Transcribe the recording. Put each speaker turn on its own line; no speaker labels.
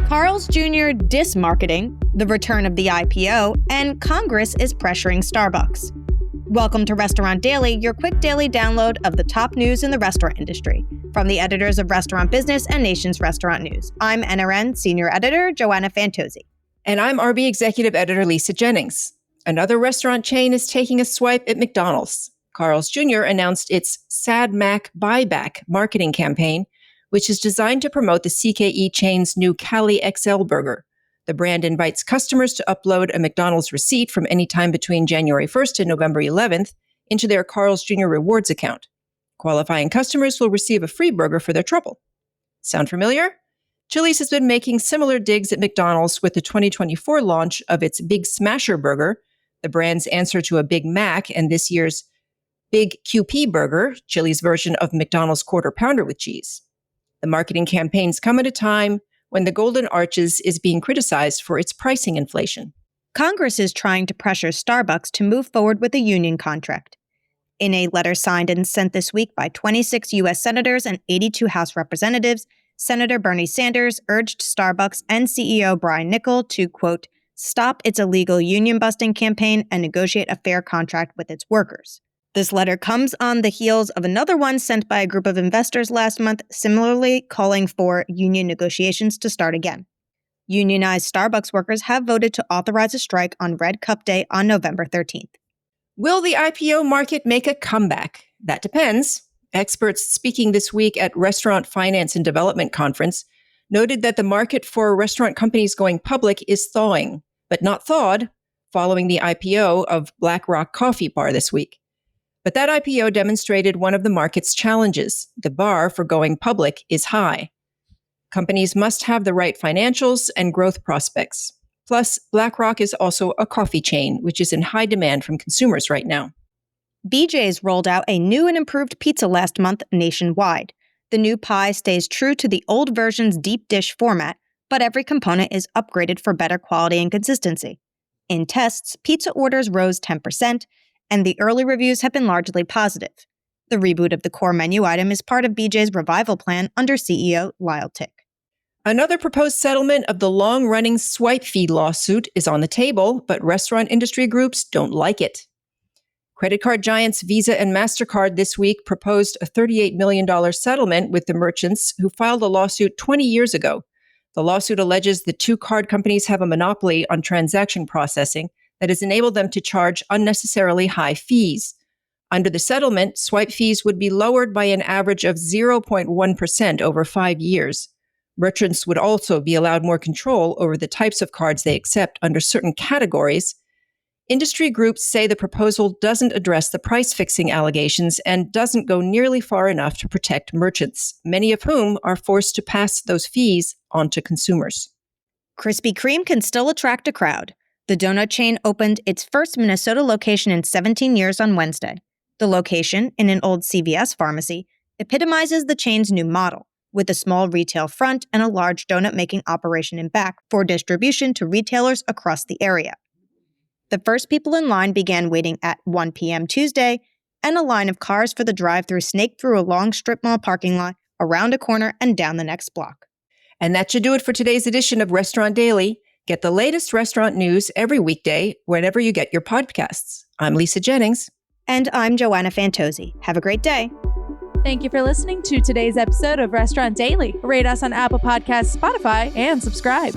Carl's Jr. dismarketing, the return of the IPO, and Congress is pressuring Starbucks. Welcome to Restaurant Daily, your quick daily download of the top news in the restaurant industry, from the editors of Restaurant Business and Nation's Restaurant News. I'm NRN Senior Editor Joanna Fantozzi.
And I'm RB Executive Editor Lisa Jennings. Another restaurant chain is taking a swipe at McDonald's. Carl's Jr. announced its Sad Mac Buyback marketing campaign, which is designed to promote the CKE chain's new Cali XL burger. The brand invites customers to upload a McDonald's receipt from any time between January 1st and November 11th into their Carl's Jr. Rewards account. Qualifying customers will receive a free burger for their trouble. Sound familiar? Chili's has been making similar digs at McDonald's with the 2024 launch of its Big Smasher burger, the brand's answer to a Big Mac, and this year's Big QP burger, Chili's version of McDonald's Quarter Pounder with cheese. The marketing campaigns come at a time when the Golden Arches is being criticized for its pricing inflation.
Congress is trying to pressure Starbucks to move forward with a union contract. In a letter signed and sent this week by 26 U.S. senators and 82 House representatives, Senator Bernie Sanders urged Starbucks and CEO Brian Niccol to, quote, stop its illegal union-busting campaign and negotiate a fair contract with its workers. This letter comes on the heels of another one sent by a group of investors last month, similarly calling for union negotiations to start again. Unionized Starbucks workers have voted to authorize a strike on Red Cup Day on November 13th.
Will the IPO market make a comeback? That depends. Experts speaking this week at Restaurant Finance and Development Conference noted that the market for restaurant companies going public is thawing, but not thawed, following the IPO of Black Rock Coffee Bar this week. But that IPO demonstrated one of the market's challenges. The bar for going public is high. Companies must have the right financials and growth prospects. Plus, Black Rock is also a coffee chain, which is in high demand from consumers right now.
BJ's rolled out a new and improved pizza last month nationwide. The new pie stays true to the old version's deep dish format, but every component is upgraded for better quality and consistency. In tests, pizza orders rose 10%, and the early reviews have been largely positive. The reboot of the core menu item is part of BJ's revival plan under CEO Lyle Tick.
Another proposed settlement of the long-running swipe fee lawsuit is on the table, but restaurant industry groups don't like it. Credit card giants Visa and MasterCard this week proposed a $38 million settlement with the merchants who filed a lawsuit 20 years ago. The lawsuit alleges the two card companies have a monopoly on transaction processing that has enabled them to charge unnecessarily high fees. Under the settlement, swipe fees would be lowered by an average of 0.1% over 5 years. Merchants would also be allowed more control over the types of cards they accept under certain categories. Industry groups say the proposal doesn't address the price-fixing allegations and doesn't go nearly far enough to protect merchants, many of whom are forced to pass those fees on to consumers.
Krispy Kreme can still attract a crowd. The donut chain opened its first Minnesota location in 17 years on Wednesday. The location, in an old CVS pharmacy, epitomizes the chain's new model, with a small retail front and a large donut-making operation in back for distribution to retailers across the area. The first people in line began waiting at 1 p.m. Tuesday, and a line of cars for the drive-thru snaked through a long strip mall parking lot, around a corner, and down the next block.
And that should do it for today's edition of Restaurant Daily. Get the latest restaurant news every weekday whenever you get your podcasts. I'm Lisa Jennings.
And I'm Joanna Fantozzi. Have a great day.
Thank you for listening to today's episode of Restaurant Daily. Rate us on Apple Podcasts, Spotify, and subscribe.